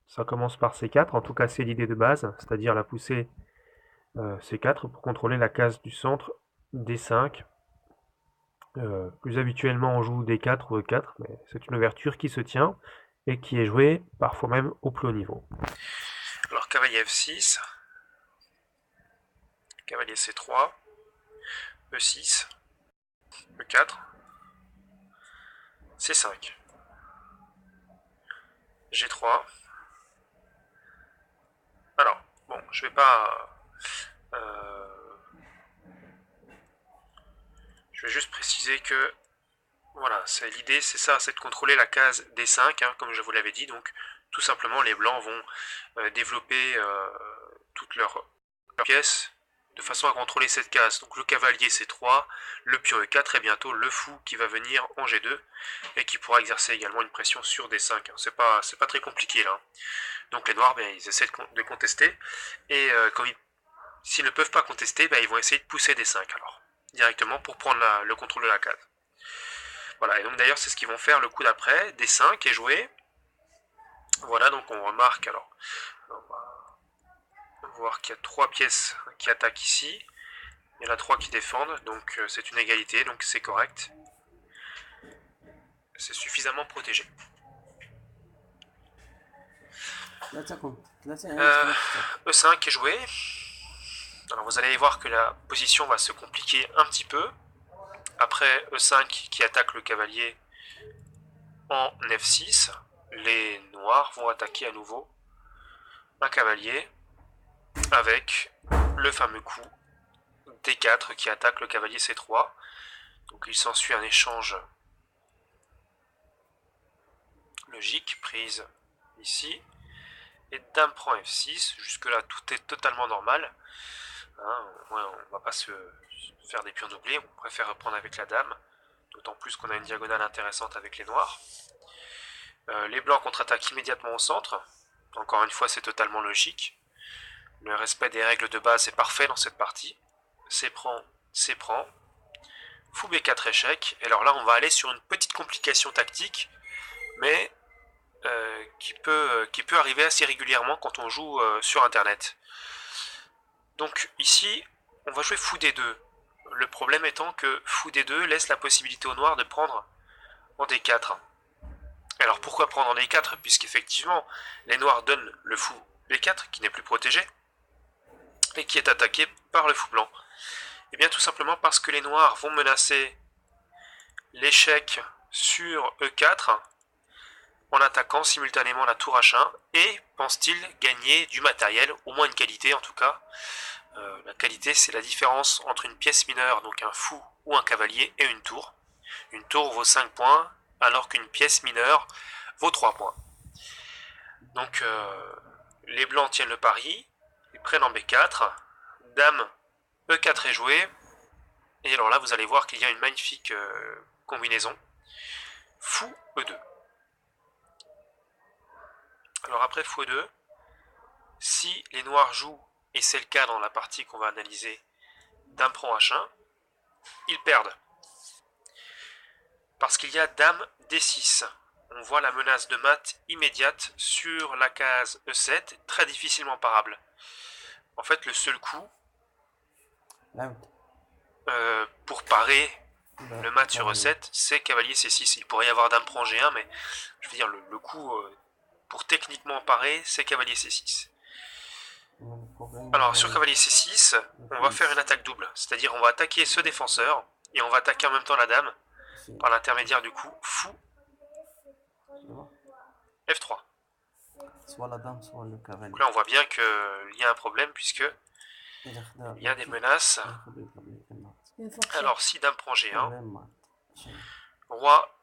Ça commence par C4, en tout cas c'est l'idée de base, c'est-à-dire la poussée C4 pour contrôler la case du centre D5. Plus habituellement on joue D4 ou E4, mais c'est une ouverture qui se tient et qui est jouée parfois même au plus haut niveau. Alors cavalier F6, cavalier C3, E6, E4, C5, G3. Alors, bon, je vais pas... je vais juste préciser que voilà, l'idée c'est ça, c'est de contrôler la case D5, hein, comme je vous l'avais dit. Donc tout simplement les blancs vont développer toutes leurs pièces de façon à contrôler cette case. Donc le cavalier C3, le pion E4 et bientôt le fou qui va venir en G2 et qui pourra exercer également une pression sur D5. Hein. C'est pas très compliqué là. Donc les noirs, ben, ils essaient de contester et s'ils ne peuvent pas contester, ben, ils vont essayer de pousser D5 alors directement pour prendre le contrôle de la case. Voilà, et donc d'ailleurs c'est ce qu'ils vont faire le coup d'après, D5 est joué. Voilà, donc on remarque, alors, on va voir qu'il y a 3 pièces qui attaquent ici. Il y en a 3 qui défendent, donc c'est une égalité, donc c'est correct. C'est suffisamment protégé. E5 est joué. Alors vous allez voir que la position va se compliquer un petit peu. Après E5 qui attaque le cavalier en F6, les noirs vont attaquer à nouveau un cavalier avec le fameux coup D4 qui attaque le cavalier C3. Donc il s'ensuit un échange logique, prise ici. Et dame prend F6, jusque là tout est totalement normal. Hein, on ne va pas se faire des pions doublés, on préfère reprendre avec la dame. D'autant plus qu'on a une diagonale intéressante avec les noirs. Les blancs contre-attaquent immédiatement au centre. Encore une fois, c'est totalement logique. Le respect des règles de base est parfait dans cette partie. C prend, C prend. Fou B4 échec. Et alors là, on va aller sur une petite complication tactique, mais qui peut arriver assez régulièrement quand on joue sur Internet. Donc ici, on va jouer Fou D2. Le problème étant que Fou D2 laisse la possibilité au noir de prendre en D4. Alors pourquoi prendre en D4? Puisqu'effectivement, les noirs donnent le Fou B4 qui n'est plus protégé et qui est attaqué par le Fou blanc. Et bien tout simplement parce que les noirs vont menacer l'échec sur E4 en attaquant simultanément la tour H1 et pensent-ils gagner du matériel, au moins une qualité en tout cas. La qualité c'est la différence entre une pièce mineure, donc un fou ou un cavalier, et une tour. Une tour vaut 5 points alors qu'une pièce mineure vaut 3 points. Donc les blancs tiennent le pari, ils prennent en B4, dame E4 est joué, et alors là vous allez voir qu'il y a une magnifique combinaison. Fou E2. Alors après Fou E2, si les noirs jouent, et c'est le cas dans la partie qu'on va analyser, dame prend H1, ils perdent. Parce qu'il y a dame D6. On voit la menace de mat immédiate sur la case E7, très difficilement parable. En fait, le seul coup pour parer le mat sur E7, c'est cavalier C6. Il pourrait y avoir dame prend G1, mais je veux dire, le coup pour techniquement parer, c'est cavalier C6. Alors, sur cavalier C6, on va faire une attaque double. C'est-à-dire, on va attaquer ce défenseur, et on va attaquer en même temps la dame, par l'intermédiaire du coup fou F3. Donc là, on voit bien qu'il y a un problème, puisque il y a des menaces. Alors, si dame prend G1, roi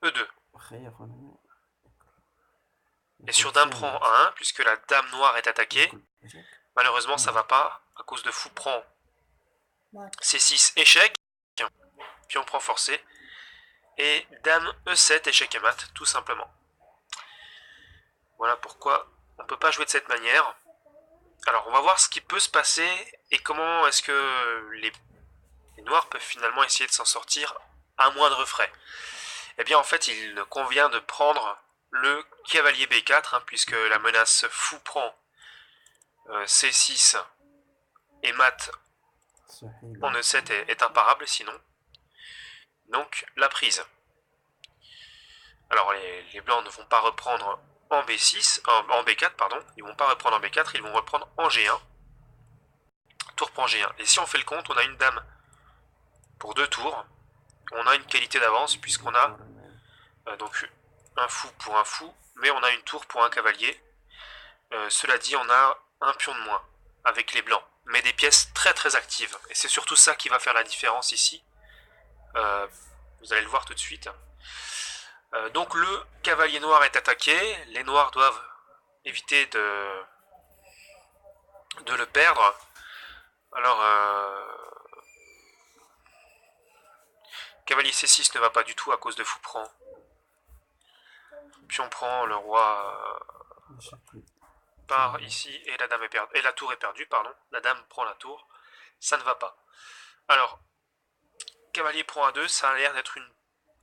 E2. Et sur dame prend A1, puisque la dame noire est attaquée, malheureusement ça va pas, à cause de fou prend C6 échec, puis on prend forcé, et dame E7 échec et mat, tout simplement. Voilà pourquoi on ne peut pas jouer de cette manière. Alors on va voir ce qui peut se passer, et comment est-ce que les noirs peuvent finalement essayer de s'en sortir à moindre frais. Eh bien en fait il convient de prendre le cavalier B4, hein, puisque la menace fou prend C6 et mat en E7 est imparable sinon. Donc la prise. Alors les blancs ne vont pas reprendre en B6, en B4 pardon, ils vont pas reprendre en B4, ils vont reprendre en G1. Tour prend G1. Et si on fait le compte, on a une dame pour 2 tours. On a une qualité d'avance puisqu'on a donc un fou pour un fou, mais on a une tour pour un cavalier. Cela dit, on a un pion de moins avec les blancs, mais des pièces très très actives. Et c'est surtout ça qui va faire la différence ici. Vous allez le voir tout de suite. Donc le cavalier noir est attaqué. Les noirs doivent éviter de le perdre. Alors, cavalier C6 ne va pas du tout à cause de fou prend. Pion prend, le roi part ici et la dame est perdue. Et la tour est perdue, pardon. La dame prend la tour. Ça ne va pas. Alors, cavalier prend A2, ça a l'air d'être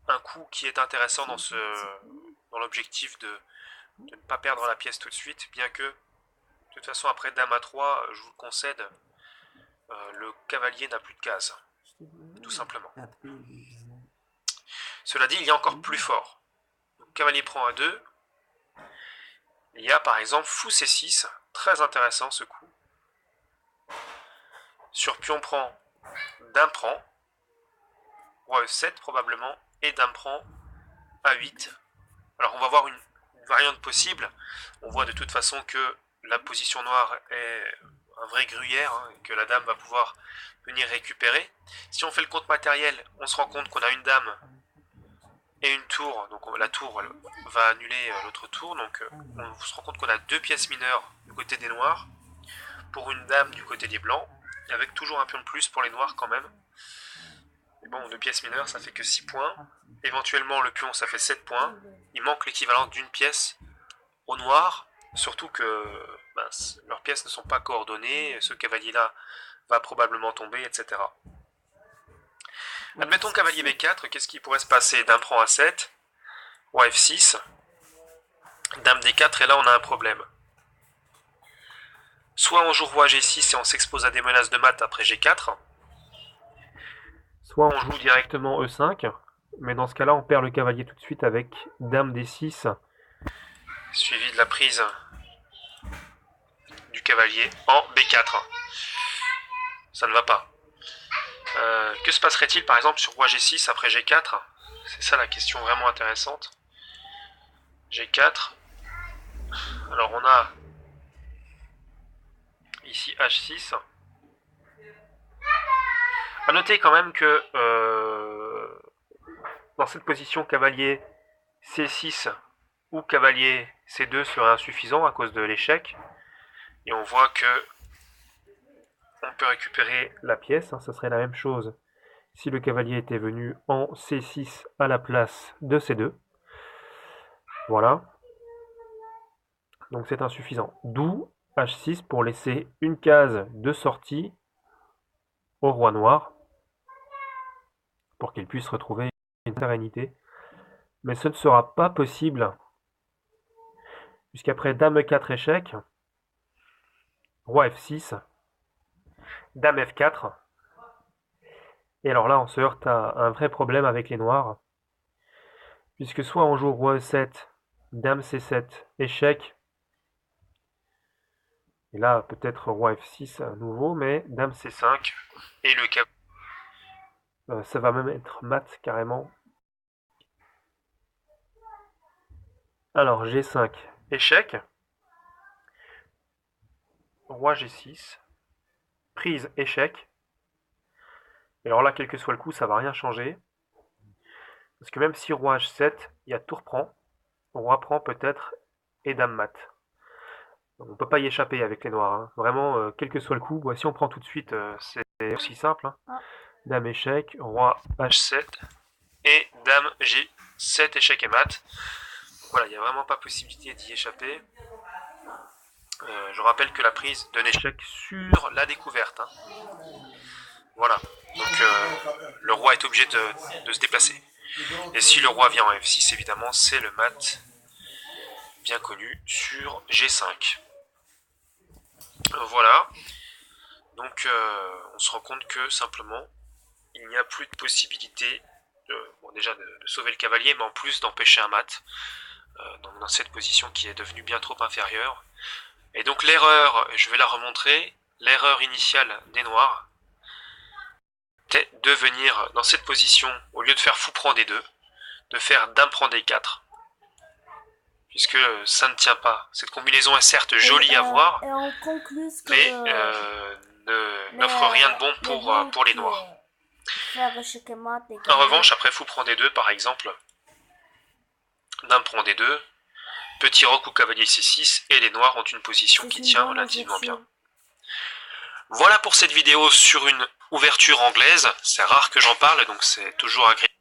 un coup qui est intéressant dans l'objectif de ne pas perdre la pièce tout de suite, bien que, de toute façon, après dame A3, je vous le concède, le cavalier n'a plus de cases, tout simplement. Cela dit, il y a encore plus fort. Donc, cavalier prend A2. Il y a par exemple fou C6, très intéressant ce coup. Sur pion prend, dame prend, roi E7 probablement, et dame prend A8. Alors on va voir une variante possible. On voit de toute façon que la position noire est un vrai gruyère, hein, et que la dame va pouvoir venir récupérer. Si on fait le compte matériel, on se rend compte qu'on a une dame et une tour, donc la tour va annuler l'autre tour, donc on se rend compte qu'on a 2 pièces mineures du côté des noirs, pour une dame du côté des blancs, avec toujours un pion de plus pour les noirs quand même. Mais bon, 2 pièces mineures, ça fait que 6 points. Éventuellement, le pion, ça fait 7 points. Il manque l'équivalent d'une pièce aux noirs, surtout que leurs pièces ne sont pas coordonnées, ce cavalier-là va probablement tomber, etc. Admettons cavalier B4, qu'est-ce qui pourrait se passer? Dame prend A7, roi F6, dame D4, et là on a un problème. Soit on joue roi G6 et on s'expose à des menaces de mat après G4, soit on joue directement E5, mais dans ce cas-là on perd le cavalier tout de suite avec dame D6, suivi de la prise du cavalier en B4. Ça ne va pas. Que se passerait-il par exemple sur roi G6 après G4? C'est ça la question vraiment intéressante. G4. Alors on a ici H6. A noter quand même que dans cette position cavalier C6 ou cavalier C2 serait insuffisant à cause de l'échec. Et on voit que on peut récupérer la pièce, hein, ça serait la même chose si le cavalier était venu en C6 à la place de C2. Voilà. Donc c'est insuffisant. D'où H6 pour laisser une case de sortie au roi noir pour qu'il puisse retrouver une sérénité. Mais ce ne sera pas possible puisqu'après dame E4 échec, roi F6, dame F4, et alors là on se heurte à un vrai problème avec les noirs, puisque soit on joue roi E7, dame C7, échec, et là peut-être roi F6 à nouveau, mais dame C5, et le cap. Ça va même être mat carrément. Alors G5, échec, roi G6, prise, échec. Et alors là, quel que soit le coup, ça va rien changer. Parce que même si roi H7, il y a tour prend, roi prend peut-être, et dame mat. Donc, on peut pas y échapper avec les noirs. Hein. Vraiment, quel que soit le coup, si on prend tout de suite, c'est aussi simple. Hein. Dame échec, roi H7, et dame G7, échec et mat. Voilà, il n'y a vraiment pas possibilité d'y échapper. Je rappelle que la prise donne échec sur la découverte. Hein. Voilà, donc le roi est obligé de se déplacer. Et si le roi vient en F6, évidemment, c'est le mat. bien connu sur G5. Voilà, donc on se rend compte que simplement il n'y a plus de possibilité déjà de sauver le cavalier, mais en plus d'empêcher un mat dans cette position qui est devenue bien trop inférieure. Et donc l'erreur, je vais la remontrer, l'erreur initiale des noirs était de venir dans cette position, au lieu de faire fou prend D2, de faire dame prend D4, puisque ça ne tient pas. Cette combinaison est certes jolie à voir, mais n'offre rien de bon pour les noirs. En revanche, après fou prend D2 par exemple, dame prend D2, petit roc ou cavalier C6, et les noirs ont une position qui tient relativement bien. Voilà pour cette vidéo sur une ouverture anglaise. C'est rare que j'en parle, donc c'est toujours agréable.